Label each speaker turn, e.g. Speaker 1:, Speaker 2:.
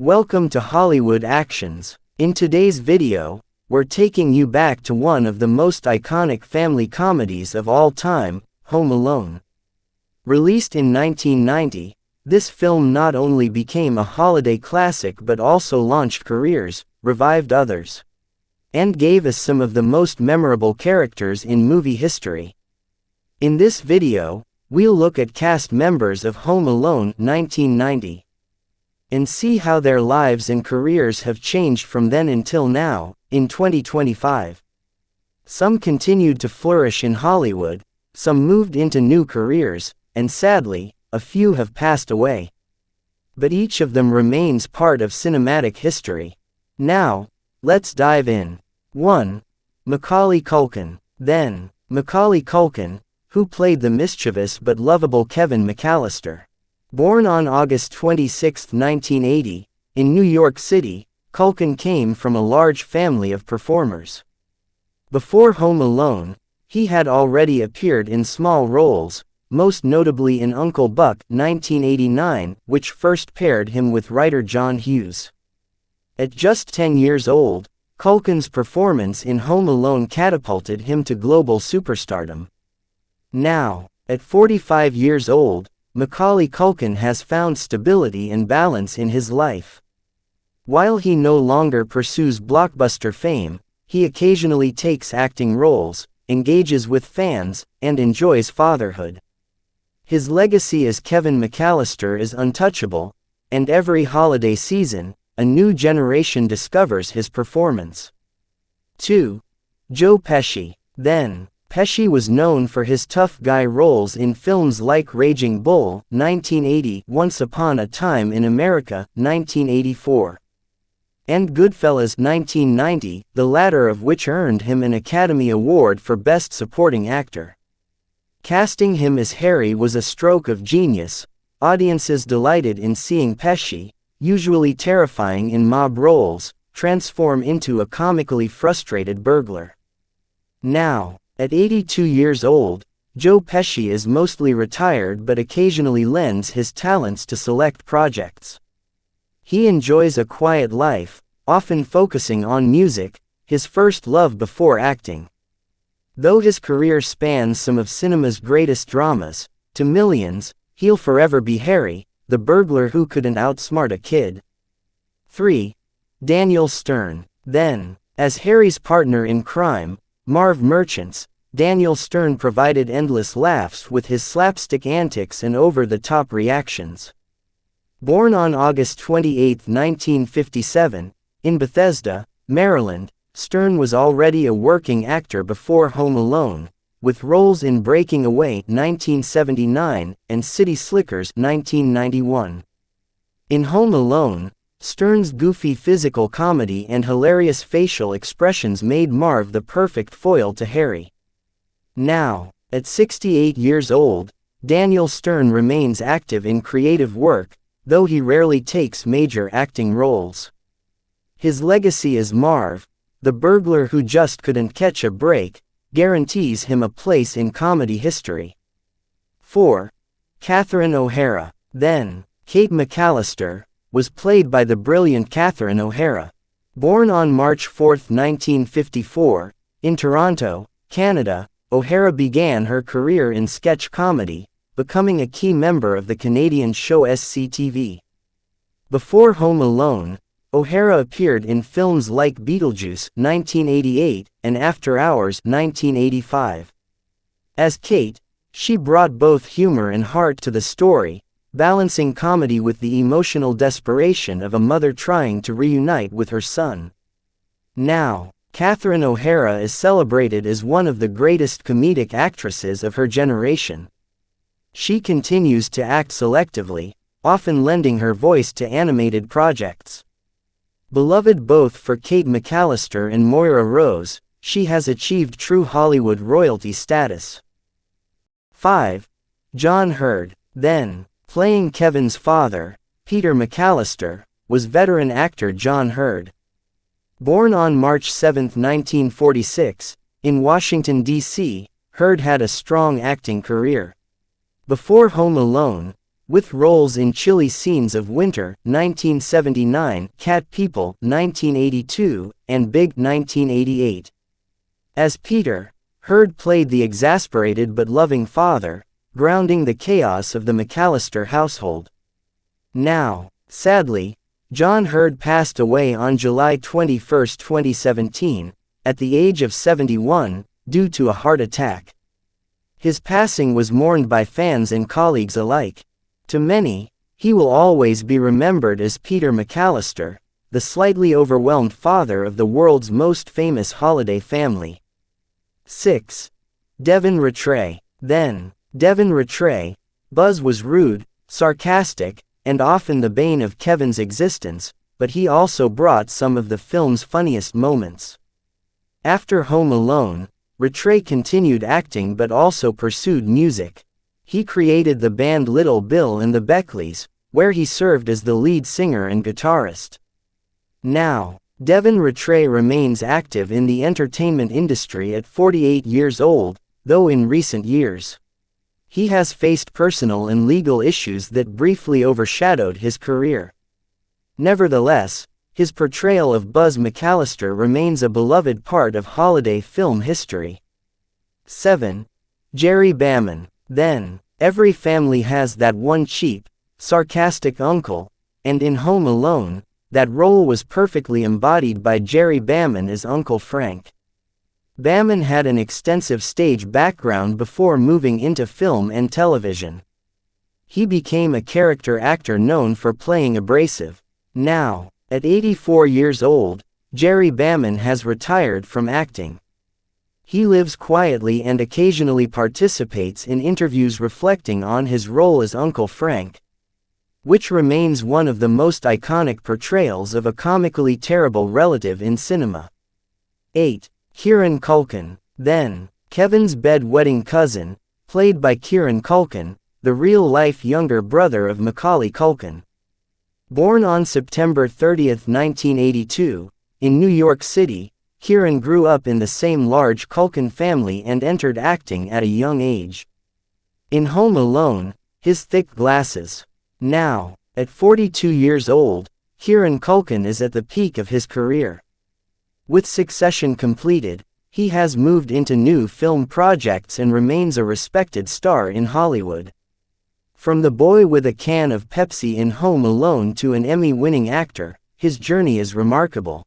Speaker 1: Welcome to Hollywood Actions. In today's video, we're taking you back to one of the most iconic family comedies of all time, Home Alone. Released in 1990, this film not only became a holiday classic but also launched careers, revived others, and gave us some of the most memorable characters in movie history. In this video, we'll look at cast members of Home Alone 1990 and see how their lives and careers have changed from then until now, in 2025. Some continued to flourish in Hollywood, some moved into new careers, and sadly, a few have passed away. But each of them remains part of cinematic history. Now, let's dive in. 1. Macaulay Culkin. Then, Macaulay Culkin, who played the mischievous but lovable Kevin McAllister. Born on August 26, 1980, in New York City, Culkin came from a large family of performers. Before Home Alone, he had already appeared in small roles, most notably in Uncle Buck 1989, which first paired him with writer John Hughes. At just 10 years old, Culkin's performance in Home Alone catapulted him to global superstardom. Now, at 45 years old, Macaulay Culkin has found stability and balance in his life. While he no longer pursues blockbuster fame, he occasionally takes acting roles, engages with fans, and enjoys fatherhood. His legacy as Kevin McAllister is untouchable, and every holiday season, a new generation discovers his performance. 2. Joe Pesci. Then, Pesci was known for his tough guy roles in films like Raging Bull, 1980, Once Upon a Time in America, 1984, and Goodfellas, 1990, the latter of which earned him an Academy Award for Best Supporting Actor. Casting him as Harry was a stroke of genius. Audiences delighted in seeing Pesci, usually terrifying in mob roles, transform into a comically frustrated burglar. Now, at 82 years old, Joe Pesci is mostly retired but occasionally lends his talents to select projects. He enjoys a quiet life, often focusing on music, his first love before acting. Though his career spans some of cinema's greatest dramas, to millions, he'll forever be Harry, the burglar who couldn't outsmart a kid. 3. Daniel Stern. Then, as Harry's partner in crime, Marv Merchants, Daniel Stern provided endless laughs with his slapstick antics and over-the-top reactions. Born on August 28, 1957, in Bethesda, Maryland, Stern was already a working actor before Home Alone, with roles in Breaking Away 1979 and City Slickers 1991. In Home Alone, Stern's goofy physical comedy and hilarious facial expressions made Marv the perfect foil to Harry. Now, at 68 years old, Daniel Stern remains active in creative work, though he rarely takes major acting roles. His legacy as Marv, the burglar who just couldn't catch a break, guarantees him a place in comedy history. 4. Catherine O'Hara. Then, Kate McAllister was played by the brilliant Catherine O'Hara. Born on March 4, 1954, in Toronto, Canada, O'Hara began her career in sketch comedy, becoming a key member of the Canadian show SCTV. Before Home Alone, O'Hara appeared in films like Beetlejuice 1988 and After Hours 1985. As Kate, she brought both humor and heart to the story, balancing comedy with the emotional desperation of a mother trying to reunite with her son. Now, Catherine O'Hara is celebrated as one of the greatest comedic actresses of her generation. She continues to act selectively, often lending her voice to animated projects. Beloved both for Kate McAllister and Moira Rose, she has achieved true Hollywood royalty status. 5. John Heard. Then, playing Kevin's father, Peter McAllister, was veteran actor John Heard. Born on March 7, 1946, in Washington, D.C., Heard had a strong acting career. Before Home Alone, with roles in chilly scenes of Winter, 1979, Cat People, 1982, and Big, 1988. As Peter, Heard played the exasperated but loving father, grounding the chaos of the McAllister household. Now, sadly, John Heard passed away on July 21, 2017, at the age of 71, due to a heart attack. His passing was mourned by fans and colleagues alike. To many, he will always be remembered as Peter McAllister, the slightly overwhelmed father of the world's most famous holiday family. 6. Devin Rattray. Then, Devin Rattray, Buzz was rude, sarcastic, and often the bane of Kevin's existence, but he also brought some of the film's funniest moments. After Home Alone, Rattray continued acting but also pursued music. He created the band Little Bill and the Beckleys, where he served as the lead singer and guitarist. Now, Devin Rattray remains active in the entertainment industry at 48 years old, though in recent years, he has faced personal and legal issues that briefly overshadowed his career. Nevertheless, his portrayal of Buzz McAllister remains a beloved part of holiday film history. 7. Jerry Baman. Then, every family has that one cheap, sarcastic uncle, and in Home Alone, that role was perfectly embodied by Jerry Baman as Uncle Frank. Baman had an extensive stage background before moving into film and television. He became a character actor known for playing abrasive. Now, at 84 years old, Jerry Baman has retired from acting. He lives quietly and occasionally participates in interviews reflecting on his role as Uncle Frank, which remains one of the most iconic portrayals of a comically terrible relative in cinema. 8. Kieran Culkin. Then, Kevin's bedwetting cousin, played by Kieran Culkin, the real-life younger brother of Macaulay Culkin. Born on September 30, 1982, in New York City, Kieran grew up in the same large Culkin family and entered acting at a young age. In Home Alone, his thick glasses. Now, at 42 years old, Kieran Culkin is at the peak of his career. With Succession completed, he has moved into new film projects and remains a respected star in Hollywood. From the boy with a can of Pepsi in Home Alone to an Emmy-winning actor, his journey is remarkable.